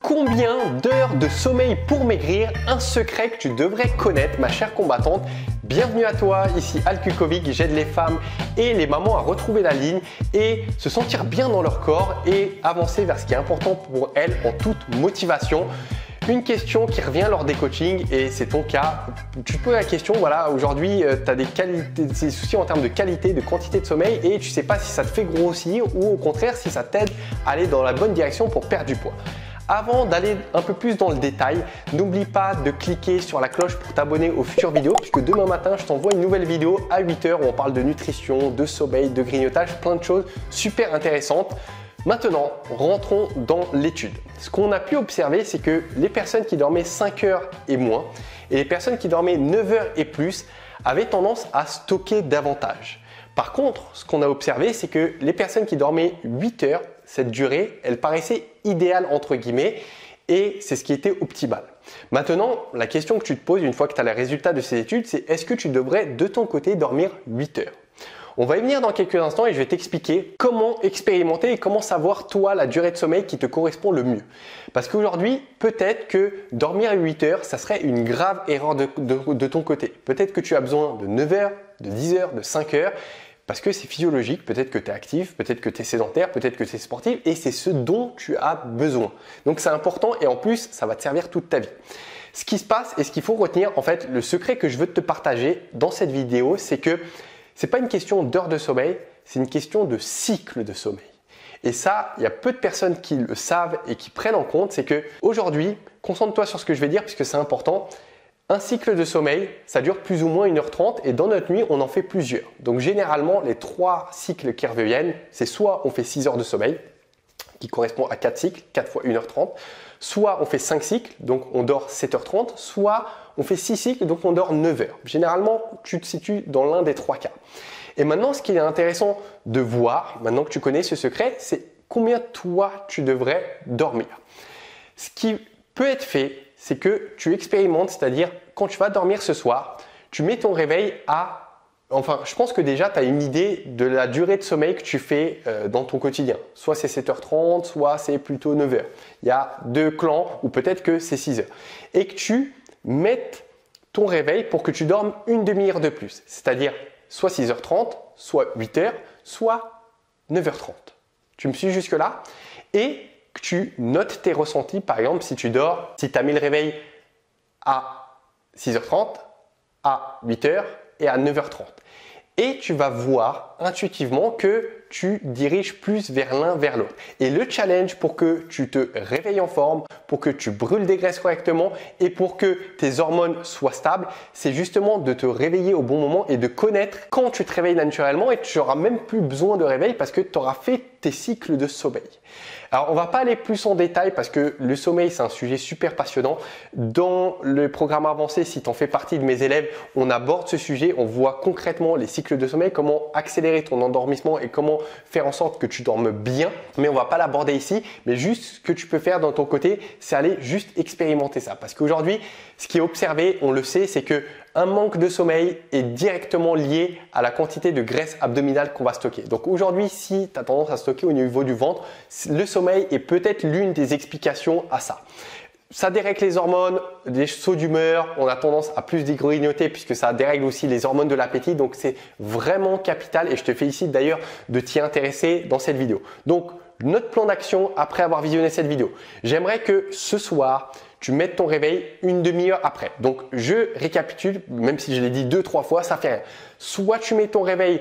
Combien d'heures de sommeil pour maigrir? Un secret que tu devrais connaître, ma chère combattante. Bienvenue à toi, ici Al Kukovic, j'aide les femmes et les mamans à retrouver la ligne et se sentir bien dans leur corps et avancer vers ce qui est important pour elles en toute motivation. Une question qui revient lors des coachings et c'est ton cas. Tu te poses la question, voilà, aujourd'hui tu as des soucis en termes de qualité, de quantité de sommeil et tu ne sais pas si ça te fait grossir ou au contraire si ça t'aide à aller dans la bonne direction pour perdre du poids. Avant d'aller un peu plus dans le détail, n'oublie pas de cliquer sur la cloche pour t'abonner aux futures vidéos puisque demain matin, je t'envoie une nouvelle vidéo à 8 h où on parle de nutrition, de sommeil, de grignotage, plein de choses super intéressantes. Maintenant, rentrons dans l'étude. Ce qu'on a pu observer, c'est que les personnes qui dormaient 5 heures et moins et les personnes qui dormaient 9 heures et plus avaient tendance à stocker davantage. Par contre, ce qu'on a observé, c'est que les personnes qui dormaient 8 heures, cette durée, elle paraissait idéale entre guillemets et c'est ce qui était optimal. Maintenant, la question que tu te poses une fois que tu as les résultats de ces études, c'est est-ce que tu devrais de ton côté dormir 8 heures? On va y venir dans quelques instants et je vais t'expliquer comment expérimenter et comment savoir toi la durée de sommeil qui te correspond le mieux. Parce qu'aujourd'hui, peut-être que dormir 8 heures, ça serait une grave erreur de ton côté. Peut-être que tu as besoin de 9 heures, de 10 heures, de 5 heures. Parce que c'est physiologique, peut-être que tu es actif, peut-être que tu es sédentaire, peut-être que tu es sportif et c'est ce dont tu as besoin. Donc c'est important et en plus, ça va te servir toute ta vie. Ce qui se passe et ce qu'il faut retenir, en fait, le secret que je veux te partager dans cette vidéo, c'est que ce n'est pas une question d'heure de sommeil, c'est une question de cycle de sommeil. Et ça, il y a peu de personnes qui le savent et qui prennent en compte, c'est que aujourd'hui, concentre-toi sur ce que je vais dire puisque c'est important. Un cycle de sommeil, ça dure plus ou moins 1h30 et dans notre nuit, on en fait plusieurs. Donc généralement, les 3 cycles qui reviennent, c'est soit on fait 6 heures de sommeil, qui correspond à 4 cycles, 4 fois 1h30, soit on fait 5 cycles, donc on dort 7h30, soit on fait 6 cycles, donc on dort 9 heures. Généralement, tu te situes dans l'un des 3 cas. Et maintenant, ce qui est intéressant de voir, maintenant que tu connais ce secret, c'est combien toi tu devrais dormir. Ce qui peut être fait, c'est que tu expérimentes, c'est-à-dire quand tu vas dormir ce soir, tu mets ton réveil à… Enfin, je pense que déjà, tu as une idée de la durée de sommeil que tu fais dans ton quotidien. Soit c'est 7h30, soit c'est plutôt 9h. Il y a 2 clans ou peut-être que c'est 6h. Et que tu mettes ton réveil pour que tu dormes une demi-heure de plus. C'est-à-dire soit 6h30, soit 8h, soit 9h30. Tu me suis jusque-là? Et que tu notes tes ressentis. Par exemple, si tu dors, si tu as mis le réveil à 6h30, à 8h et à 9h30. Et tu vas voir intuitivement que tu diriges plus vers l'un vers l'autre. Et le challenge pour que tu te réveilles en forme, pour que tu brûles des graisses correctement et pour que tes hormones soient stables, c'est justement de te réveiller au bon moment et de connaître quand tu te réveilles naturellement et tu n'auras même plus besoin de réveil parce que tu auras fait tes cycles de sommeil. Alors, on ne va pas aller plus en détail parce que le sommeil, c'est un sujet super passionnant. Dans le programme avancé, si tu en fais partie de mes élèves, on aborde ce sujet, on voit concrètement les cycles de sommeil, comment accélérer ton endormissement et comment faire en sorte que tu dormes bien. Mais on ne va pas l'aborder ici, mais juste ce que tu peux faire dans ton côté, c'est aller juste expérimenter ça. Parce qu'aujourd'hui, ce qui est observé, on le sait, c'est que un manque de sommeil est directement lié à la quantité de graisse abdominale qu'on va stocker. Donc aujourd'hui, si tu as tendance à stocker au niveau du ventre, le sommeil est peut-être l'une des explications à ça. Ça dérègle les hormones, des sauts d'humeur, on a tendance à plus grignoter puisque ça dérègle aussi les hormones de l'appétit. Donc c'est vraiment capital et je te félicite d'ailleurs de t'y intéresser dans cette vidéo. Donc notre plan d'action après avoir visionné cette vidéo. J'aimerais que ce soir, tu mettes ton réveil une demi-heure après. Donc, je récapitule, même si je l'ai dit 2-3 fois, ça fait rien. Soit tu mets ton réveil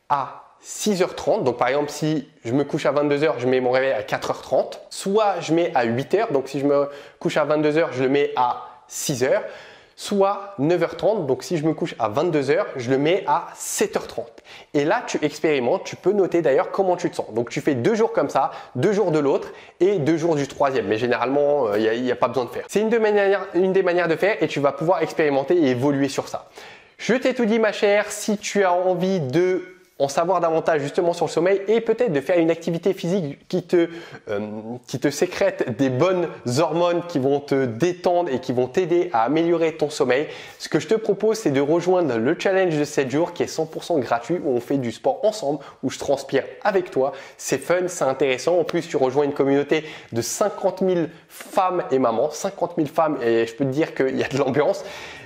à 6h30, donc par exemple, si je me couche à 22h, je mets mon réveil à 4h30. Soit je mets à 8h, donc si je me couche à 22h, je le mets à 6h. Soit 9h30, donc si je me couche à 22h, je le mets à 7h30. Et là, tu expérimentes, tu peux noter d'ailleurs comment tu te sens. Donc, tu fais 2 jours comme ça, 2 jours de l'autre et 2 jours du troisième. Mais généralement, il n'y a pas besoin de faire. C'est une des manières de faire et tu vas pouvoir expérimenter et évoluer sur ça. Je t'ai tout dit ma chère, si tu as envie de en savoir davantage justement sur le sommeil et peut-être de faire une activité physique qui te sécrète des bonnes hormones qui vont te détendre et qui vont t'aider à améliorer ton sommeil. Ce que je te propose, c'est de rejoindre le challenge de 7 jours qui est 100% gratuit, où on fait du sport ensemble, où je transpire avec toi. C'est fun, c'est intéressant. En plus, tu rejoins une communauté de 50 000 femmes et mamans, 50 000 femmes, et je peux te dire qu'il y a de l'ambiance.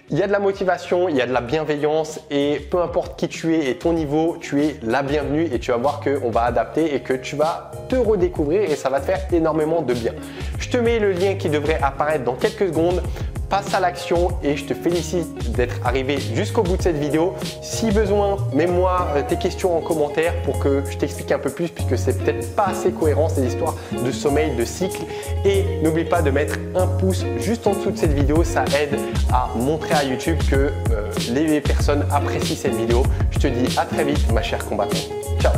Il y a de la motivation, il y a de la bienveillance et peu importe qui tu es et ton niveau, tu es la bienvenue et tu vas voir qu'on va adapter et que tu vas te redécouvrir et ça va te faire énormément de bien. Je te mets le lien qui devrait apparaître dans quelques secondes. Passe à l'action et je te félicite d'être arrivé jusqu'au bout de cette vidéo. Si besoin, mets-moi tes questions en commentaire pour que je t'explique un peu plus, puisque c'est peut-être pas assez cohérent ces histoires de sommeil, de cycle. Et n'oublie pas de mettre un pouce juste en dessous de cette vidéo, ça aide à montrer à YouTube que les personnes apprécient cette vidéo. Je te dis à très vite ma chère combattante. Ciao.